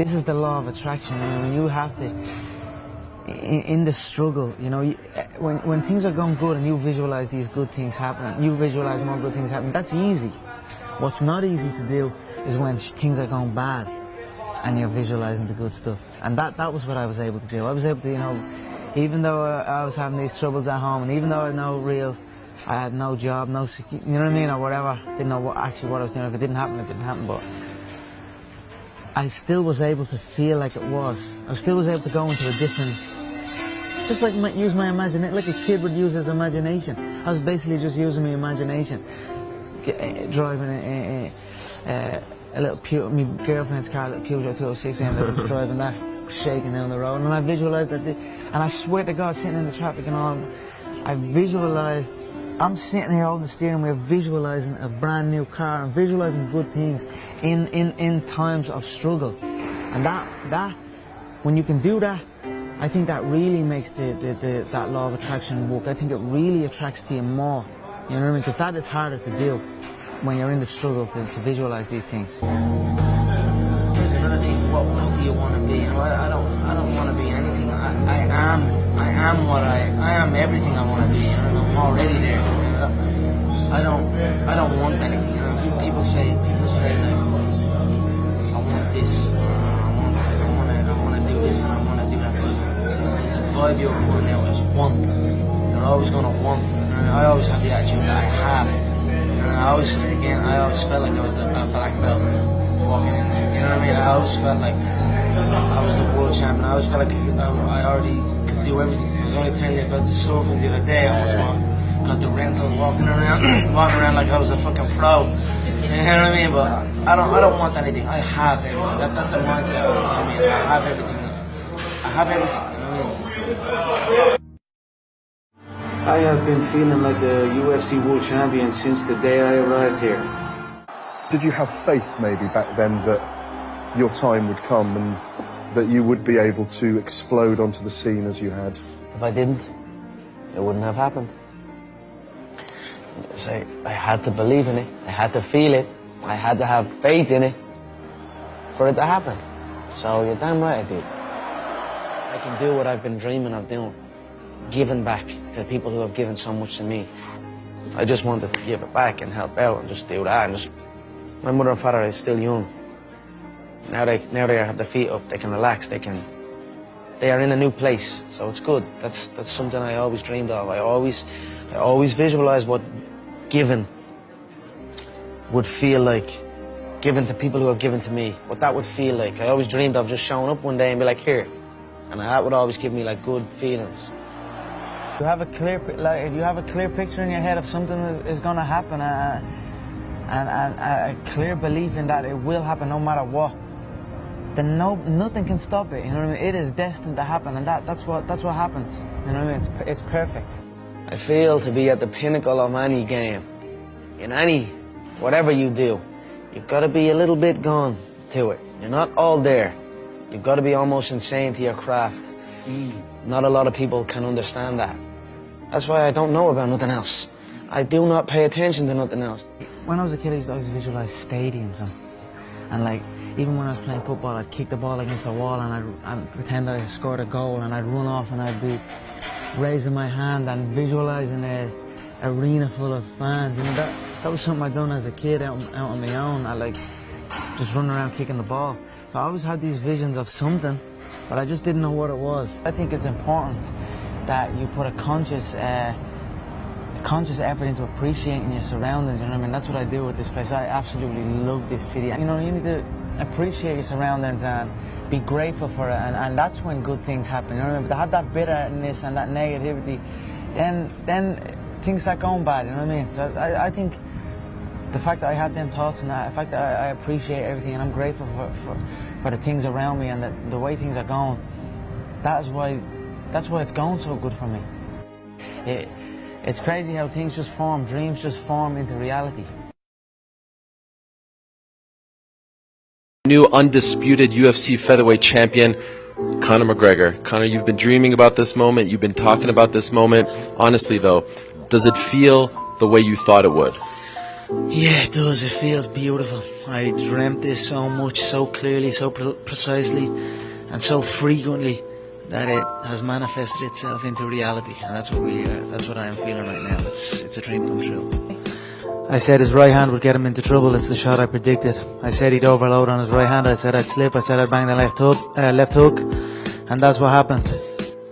This is the law of attraction. I mean, you have to, in the struggle, you know, when things are going good and you visualize these good things happening, you visualize more good things happening, that's easy. What's not easy to do is when things are going bad and you're visualizing the good stuff. And that was what I was able to do. I was able to, you know, even though I was having these troubles at home, and even though I had no job, no security, you know what I mean, or whatever, didn't know what I was doing. If it didn't happen, but I still was able to feel like it was. I still was able to go into a different, just like use my imagination, like a kid would use his imagination. I was basically just using my imagination, driving a little my girlfriend's car, a little Peugeot 206, and I was driving that, shaking down the road, and I visualized that, and I swear to God, sitting in the traffic and all, I visualized, I'm sitting here holding the steering wheel, visualizing a brand new car, and visualizing good things in times of struggle. And that, when you can do that, I think that really makes that law of attraction work. I think it really attracts to you more, you know what I mean? Because that is harder to do when you're in the struggle to visualize these things. There's another thing, what do you want to be? You know, I don't want to be anything. I am everything I want to be. You know, I'm already there. You know? I don't want anything. You know? People say like, I want this, I want to do this, and I want to do that. The vibe you're putting out is want. You're always going to want. And I always have the attitude that I have. And I always felt like I was a black belt walking in there. You know what I mean? I always felt like I was the world champion. I always felt like I already could do everything. I was only telling you about the surfing the other day. I was got the rental, walking around like I was a fucking pro. You know what I mean? But I don't want anything. I have everything. That's the mindset. You know what I mean? I have everything. I have everything. You know what I mean? I have been feeling like the UFC world champion since the day I arrived here. Did you have faith maybe back then that your time would come and that you would be able to explode onto the scene as you had? If I didn't, it wouldn't have happened. So I had to believe in it, I had to feel it, I had to have faith in it for it to happen. So you're damn right I did. I can do what I've been dreaming of doing, giving back to the people who have given so much to me. I just wanted to give it back and help out and just do that. And my mother and father are still young. Now they have their feet up, they can relax, they are in a new place, so it's good. That's something I always dreamed of. I always visualized what giving would feel like, giving to people who have given to me, what that would feel like. I always dreamed of just showing up one day and be like, here. And that would always give me like good feelings. You have a clear, if you have a clear picture in your head of something is going to happen, and a clear belief in that it will happen no matter what, then nothing can stop it. You know what I mean? It is destined to happen, and that's what happens. You know what I mean? It's perfect. I feel to be at the pinnacle of any game, in whatever you do, you've got to be a little bit gone to it. You're not all there. You've got to be almost insane to your craft. Not a lot of people can understand that. That's why I don't know about nothing else. I do not pay attention to nothing else. When I was a kid, I used to always visualize stadiums, and like, even when I was playing football, I'd kick the ball against the wall and I'd pretend that I scored a goal, and I'd run off and I'd be raising my hand and visualizing an arena full of fans. You know, that was something I'd done as a kid out on my own. I like just running around kicking the ball. So I always had these visions of something, but I just didn't know what it was. I think it's important that you put a conscious effort into appreciating your surroundings. You know what I mean? That's what I do with this place. I absolutely love this city. You know, you need to appreciate your surroundings and be grateful for it, and that's when good things happen. You know what I mean? But to have that bitterness and that negativity, then things start going bad. You know what I mean? So I think the fact that I had them thoughts and the fact that I appreciate everything and I'm grateful for the things around me and the way things are going, that's why it's going so good for me. It's crazy how things just form, dreams just form into reality. New undisputed UFC featherweight champion, Conor McGregor. Conor, you've been dreaming about this moment. You've been talking about this moment. Honestly, though, does it feel the way you thought it would? Yeah, it does. It feels beautiful. I dreamt this so much, so clearly, so precisely, and so frequently that it has manifested itself into reality. And that's what I am feeling right now. It's a dream come true. I said his right hand would get him into trouble. It's the shot I predicted. I said he'd overload on his right hand. I said I'd slip. I said I'd bang the left hook, and that's what happened.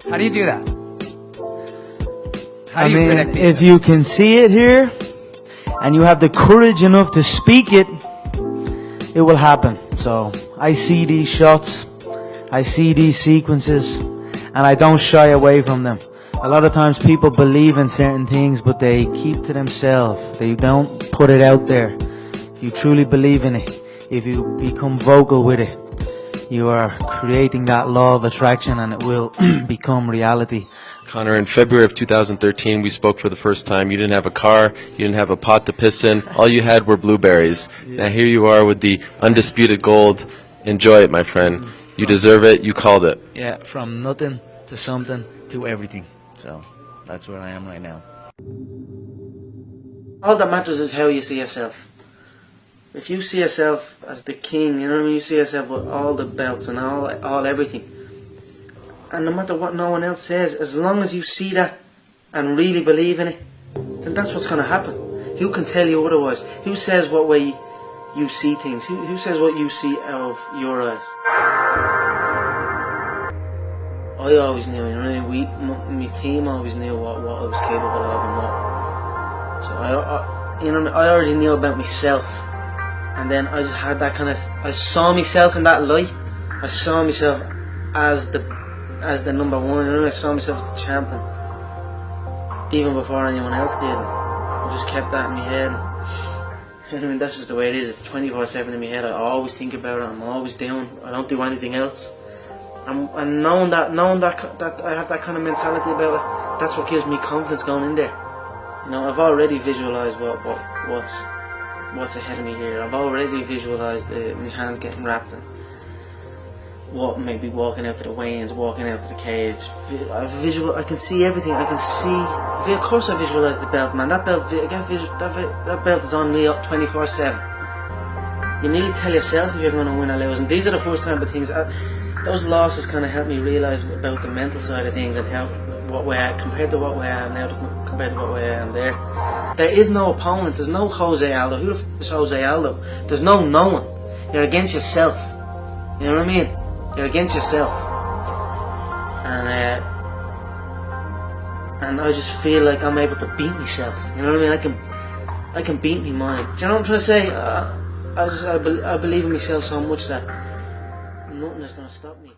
How do you do that? How do you predict these if things? you can see it here, and you have the courage enough to speak it, it will happen. So I see these shots, I see these sequences, and I don't shy away from them. A lot of times people believe in certain things, but they keep to themselves. They don't put it out there. If you truly believe in it, if you become vocal with it, you are creating that law of attraction, and it will become reality. Conor, in February of 2013, we spoke for the first time. You didn't have a car, you didn't have a pot to piss in. All you had were blueberries. Now here you are with the undisputed gold. Enjoy it, my friend. You deserve it. You called it. Yeah, from nothing to something to everything. So that's where I am right now. All that matters is how you see yourself. If you see yourself as the king, you know what I mean? You see yourself with all the belts and all everything. And no matter what no one else says, as long as you see that and really believe in it, then that's what's going to happen. Who can tell you otherwise? Who says what way you see things? Who says what you see out of your eyes? I always knew, you know, my team always knew what I was capable of and what. So I already knew about myself, and then I just had that kind of. I saw myself in that light. I saw myself as the number one. You know, I saw myself as the champion, even before anyone else did. I just kept that in my head. I mean, that's just the way it is. It's 24/7 in my head. I always think about it. I'm always doing. I don't do anything else. And knowing that I have that kind of mentality about it, that's what gives me confidence going in there. You know, I've already visualised what's ahead of me here. I've already visualised my hands getting wrapped in what maybe walking out to the weigh-ins, walking out to the cage. I can see everything. I can see. Of course, I visualise the belt, man. That belt is on me up 24/7. You nearly tell yourself if you're going to win or lose, and these are the first time the things. Those losses kind of helped me realise about the mental side of things and how compared to what way I am now compared to what way I am there. There is no opponent. There's no Jose Aldo. Who the f is Jose Aldo? There's no one. You're against yourself. You know what I mean? You're against yourself. And I just feel like I'm able to beat myself. You know what I mean? I can beat my mind. Do you know what I'm trying to say? I believe in myself so much that nothing is going to stop me.